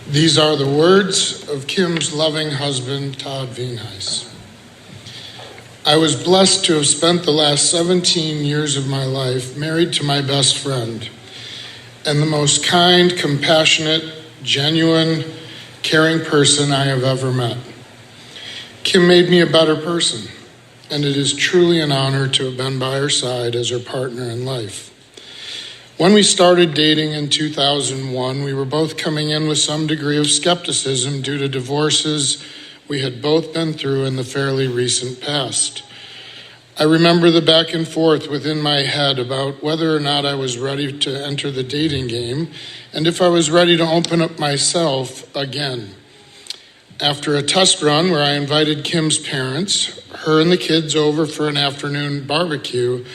These are the words of Kim's loving husband, Todd Veenhuis. I was blessed to have spent the last 17 years of my life married to my best friend and the most kind, compassionate, genuine, caring person I have ever met. Kim made me a better person, and it is truly an honor to have been by her side as her partner in life. When we started dating in 2001, we were both coming in with some degree of skepticism due to divorces we had both been through in the fairly recent past. I remember the back and forth within my head about whether or not I was ready to enter the dating game and if I was ready to open up myself again. After a test run where I invited Kim's parents, her and the kids over for an afternoon barbecue,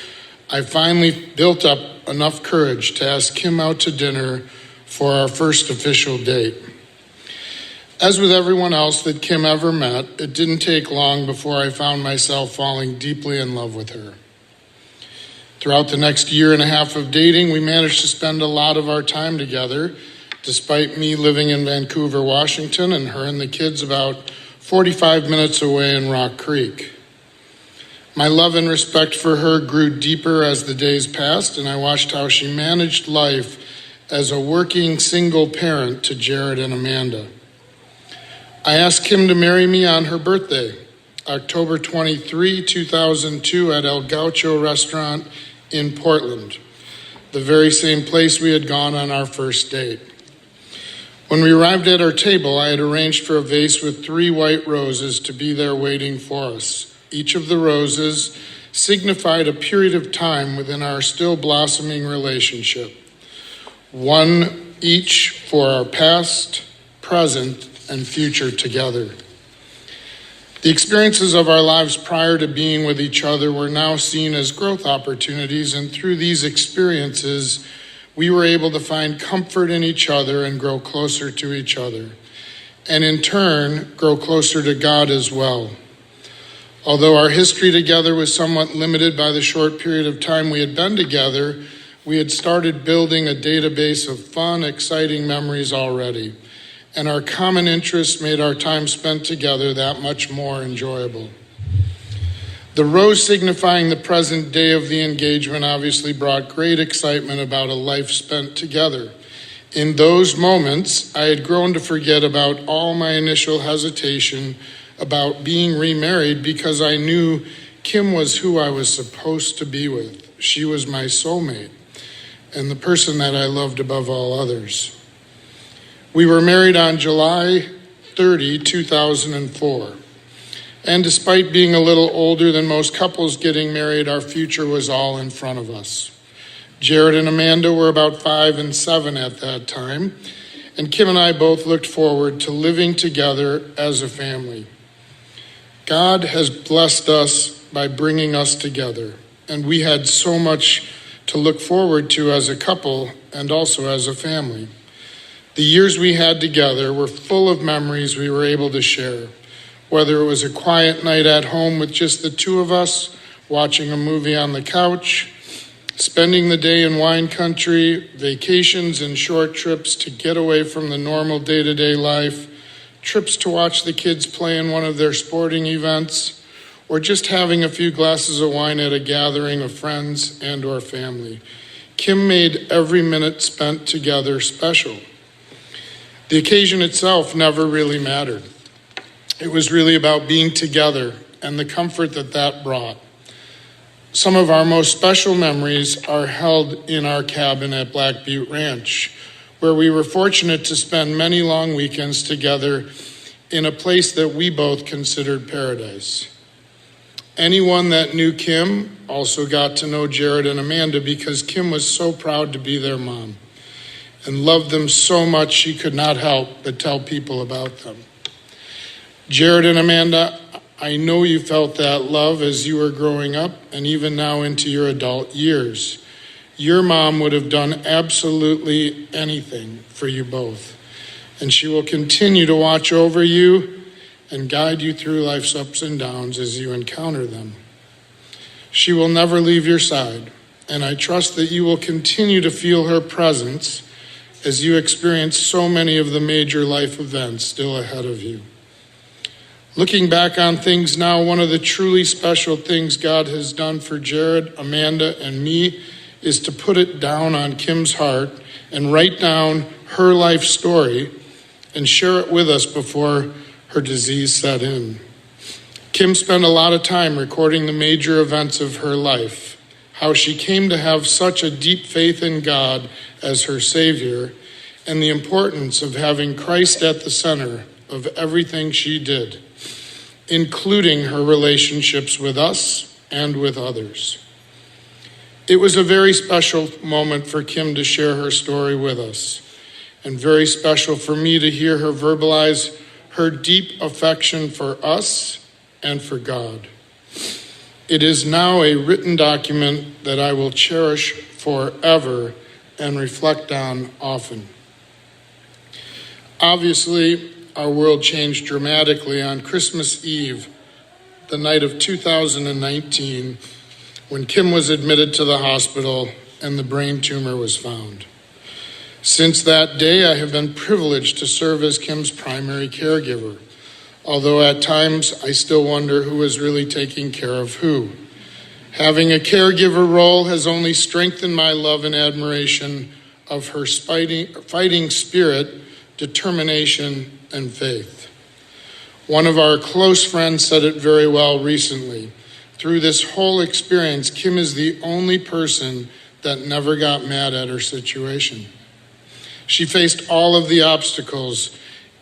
I finally built up enough courage to ask Kim out to dinner for our first official date. As with everyone else that Kim ever met, it didn't take long before I found myself falling deeply in love with her. Throughout the next year and a half of dating, we managed to spend a lot of our time together, despite me living in Vancouver, Washington, and her and the kids about 45 minutes away in Rock Creek. My love and respect for her grew deeper as the days passed, and I watched how she managed life as a working single parent to Jared and Amanda. I asked Kim to marry me on her birthday, October 23, 2002, at El Gaucho restaurant in Portland, the very same place we had gone on our first date. When we arrived at our table, I had arranged for a vase with 3 white roses to be there waiting for us. Each of the roses signified a period of time within our still blossoming relationship, one each for our past, present, and future together. The experiences of our lives prior to being with each other were now seen as growth opportunities, and through these experiences, we were able to find comfort in each other and grow closer to each other, and in turn, grow closer to God as well. Although our history together was somewhat limited by the short period of time we had been together, we had started building a database of fun, exciting memories already, and our common interests made our time spent together that much more enjoyable. The rose signifying the present day of the engagement obviously brought great excitement about a life spent together. In those moments, I had grown to forget about all my initial hesitation about being remarried because I knew Kim was who I was supposed to be with. She was my soulmate and the person that I loved above all others. We were married on July 30, 2004. And despite being a little older than most couples getting married, our future was all in front of us. Jared and Amanda were about 5 and 7 at that time, and Kim and I both looked forward to living together as a family. God has blessed us by bringing us together, and we had so much to look forward to as a couple and also as a family. The years we had together were full of memories we were able to share, whether it was a quiet night at home with just the 2 of us, watching a movie on the couch, spending the day in wine country, vacations and short trips to get away from the normal day-to-day life, trips to watch the kids play in one of their sporting events, or just having a few glasses of wine at a gathering of friends and or family. Kim made every minute spent together special. The occasion itself never really mattered. It was really about being together and the comfort that that brought. Some of our most special memories are held in our cabin at Black Butte Ranch, where we were fortunate to spend many long weekends together in a place that we both considered paradise. Anyone that knew Kim also got to know Jared and Amanda because Kim was so proud to be their mom and loved them so much she could not help but tell people about them. Jared and Amanda, I know you felt that love as you were growing up and even now into your adult years. Your mom would have done absolutely anything for you both, and she will continue to watch over you and guide you through life's ups and downs as you encounter them. She will never leave your side, and I trust that you will continue to feel her presence as you experience so many of the major life events still ahead of you. Looking back on things now, one of the truly special things God has done for Jared, Amanda, and me is to put it down on Kim's heart and write down her life story and share it with us before her disease set in. Kim spent a lot of time recording the major events of her life, how she came to have such a deep faith in God as her Savior, and the importance of having Christ at the center of everything she did, including her relationships with us and with others. It was a very special moment for Kim to share her story with us, and very special for me to hear her verbalize her deep affection for us and for God. It is now a written document that I will cherish forever and reflect on often. Obviously, our world changed dramatically on Christmas Eve, the night of 2019, when Kim was admitted to the hospital and the brain tumor was found. Since that day, I have been privileged to serve as Kim's primary caregiver, although at times I still wonder who is really taking care of who. Having a caregiver role has only strengthened my love and admiration of her fighting spirit, determination, and faith. One of our close friends said it very well recently. Through this whole experience, Kim is the only person that never got mad at her situation. She faced all of the obstacles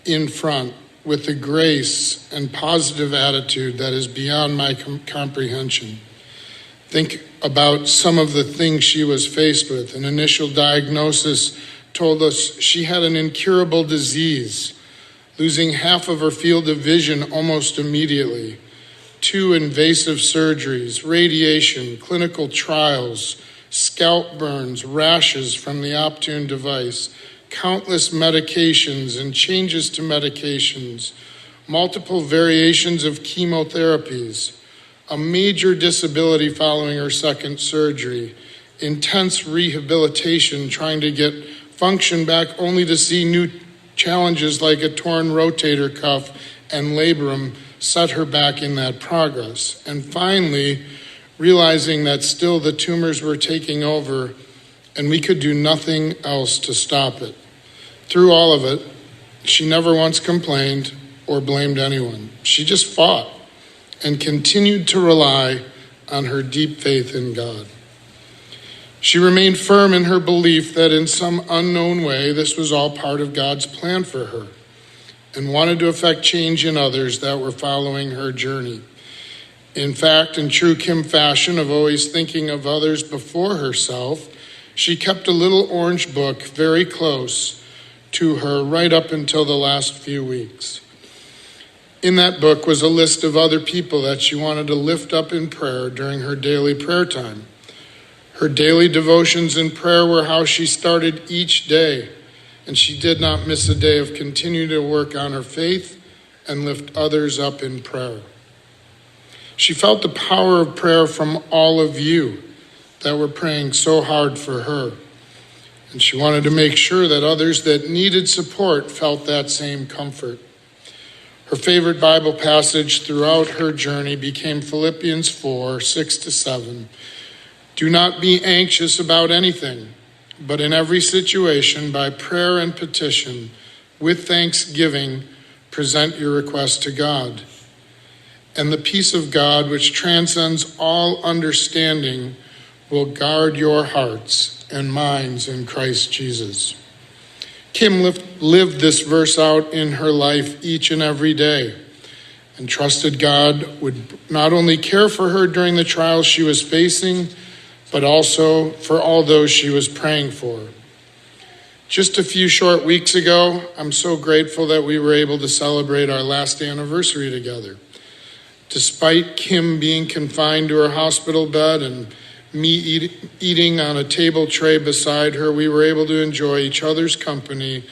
in front with a grace and positive attitude that is beyond my comprehension. Think about some of the things she was faced with. An initial diagnosis told us she had an incurable disease, losing half of her field of vision almost immediately. 2 invasive surgeries, radiation, clinical trials, scalp burns, rashes from the Optune device, countless medications and changes to medications, multiple variations of chemotherapies, a major disability following her second surgery, intense rehabilitation trying to get function back only to see new challenges like a torn rotator cuff and labrum set her back in that progress. And finally, realizing that still the tumors were taking over and we could do nothing else to stop it. Through all of it, she never once complained or blamed anyone. She just fought and continued to rely on her deep faith in God. She remained firm in her belief that in some unknown way, this was all part of God's plan for her, and wanted to affect change in others that were following her journey. In fact, in true Kim fashion of always thinking of others before herself, she kept a little orange book very close to her right up until the last few weeks. In that book was a list of other people that she wanted to lift up in prayer during her daily prayer time. Her daily devotions in prayer were how she started each day, and she did not miss a day of continuing to work on her faith and lift others up in prayer. She felt the power of prayer from all of you that were praying so hard for her, and she wanted to make sure that others that needed support felt that same comfort. Her favorite Bible passage throughout her journey became Philippians 4, 6-7. Do not be anxious about anything, but in every situation, by prayer and petition, with thanksgiving, present your request to God. And the peace of God, which transcends all understanding, will guard your hearts and minds in Christ Jesus. Kim lived this verse out in her life each and every day and trusted God would not only care for her during the trials she was facing, but also for all those she was praying for. Just a few short weeks ago, I'm so grateful that we were able to celebrate our last anniversary together. Despite Kim being confined to her hospital bed and me eating on a table tray beside her, we were able to enjoy each other's company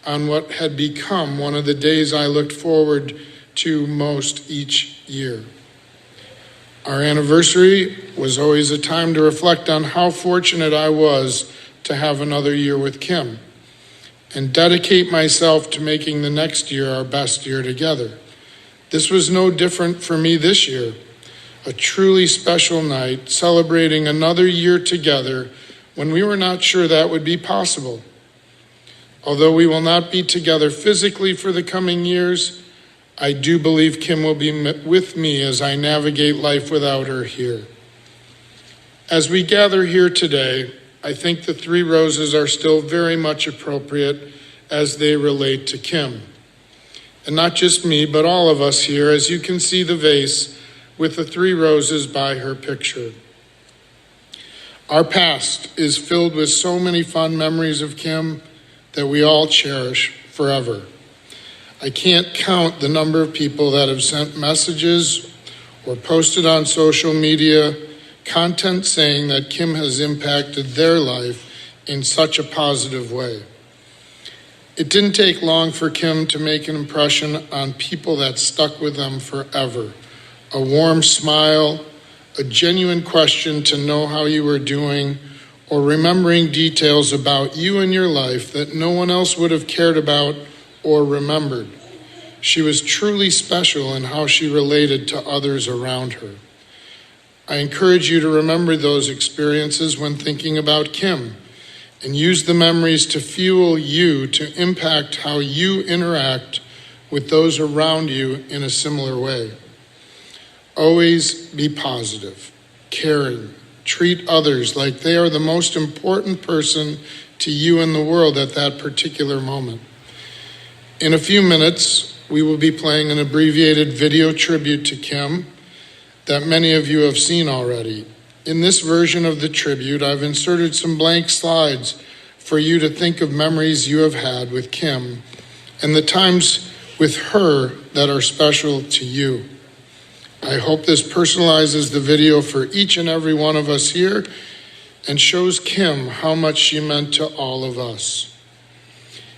on what had become one of the days I looked forward to most each year. Our anniversary was always a time to reflect on how fortunate I was to have another year with Kim. and dedicate myself to making the next year our best year together. This was no different for me this year, a truly special night celebrating another year together when we were not sure that would be possible. Although we will not be together physically for the coming years, I do believe Kim will be with me as I navigate life without her here. As we gather here today, I think the 3 roses are still very much appropriate as they relate to Kim. And not just me, but all of us here, as you can see the vase with the 3 roses by her picture. Our past is filled with so many fond memories of Kim that we all cherish forever. I can't count the number of people that have sent messages or posted on social media content saying that Kim has impacted their life in such a positive way. It didn't take long for Kim to make an impression on people that stuck with them forever. A warm smile, a genuine question to know how you were doing, or remembering details about you and your life that no one else would have cared about or remembered. She was truly special in how she related to others around her. I encourage you to remember those experiences when thinking about Kim, and use the memories to fuel you to impact how you interact with those around you in a similar way. Always be positive, caring, treat others like they are the most important person to you in the world at that particular moment. In a few minutes, we will be playing an abbreviated video tribute to Kim that many of you have seen already. In this version of the tribute, I've inserted some blank slides for you to think of memories you have had with Kim and the times with her that are special to you. I hope this personalizes the video for each and every one of us here and shows Kim how much she meant to all of us.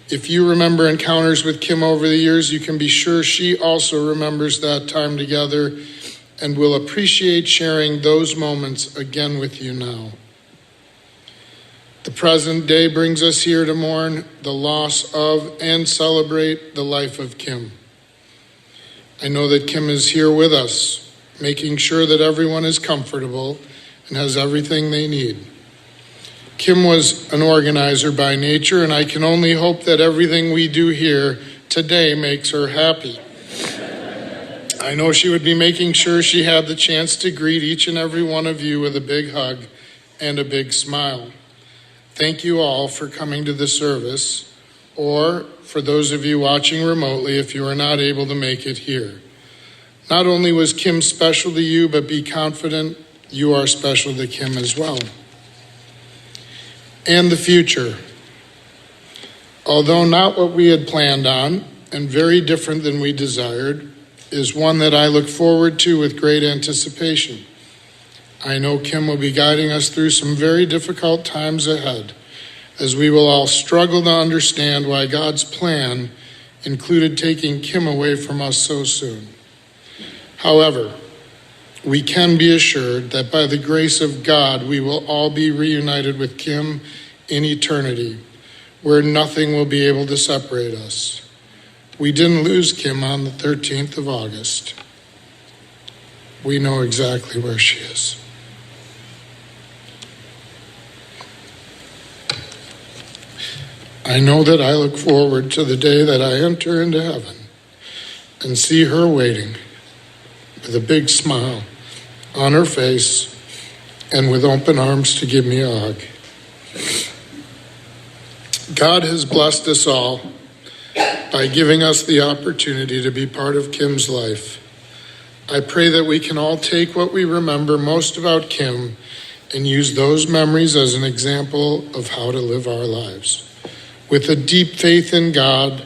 If you remember encounters with Kim over the years, you can be sure she also remembers that time together and will appreciate sharing those moments again with you now. The present day brings us here to mourn the loss of and celebrate the life of Kim. I know that Kim is here with us, making sure that everyone is comfortable and has everything they need. Kim was an organizer by nature, and I can only hope that everything we do here today makes her happy. I know she would be making sure she had the chance to greet each and every one of you with a big hug and a big smile. Thank you all for coming to the service, or for those of you watching remotely if you are not able to make it here. Not only was Kim special to you, but be confident you are special to Kim as well. And the future. Although not what we had planned on, and very different than we desired, is one that I look forward to with great anticipation. I know Kim will be guiding us through some very difficult times ahead, as we will all struggle to understand why God's plan included taking Kim away from us so soon. However, we can be assured that by the grace of God, we will all be reunited with Kim in eternity, where nothing will be able to separate us. We didn't lose Kim on the 13th of August. We know exactly where she is. I know that I look forward to the day that I enter into heaven and see her waiting with a big smile on her face and with open arms to give me a hug. God has blessed us all by giving us the opportunity to be part of Kim's life. I pray that we can all take what we remember most about Kim and use those memories as an example of how to live our lives. With a deep faith in God,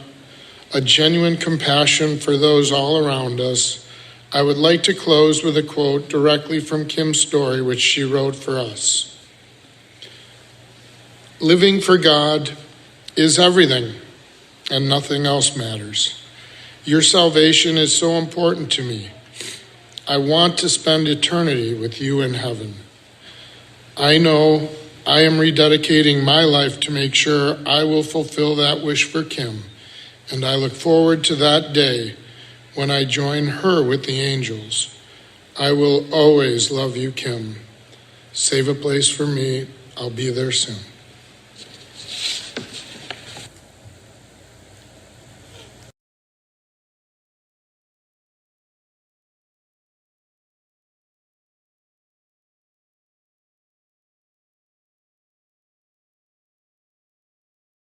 a genuine compassion for those all around us, I would like to close with a quote directly from Kim's story, which she wrote for us. Living for God is everything, and nothing else matters. Your salvation is so important to me. I want to spend eternity with you in heaven. I know I am rededicating my life to make sure I will fulfill that wish for Kim, and I look forward to that day when I join her with the angels. I will always love you, Kim. Save a place for me. I'll be there soon.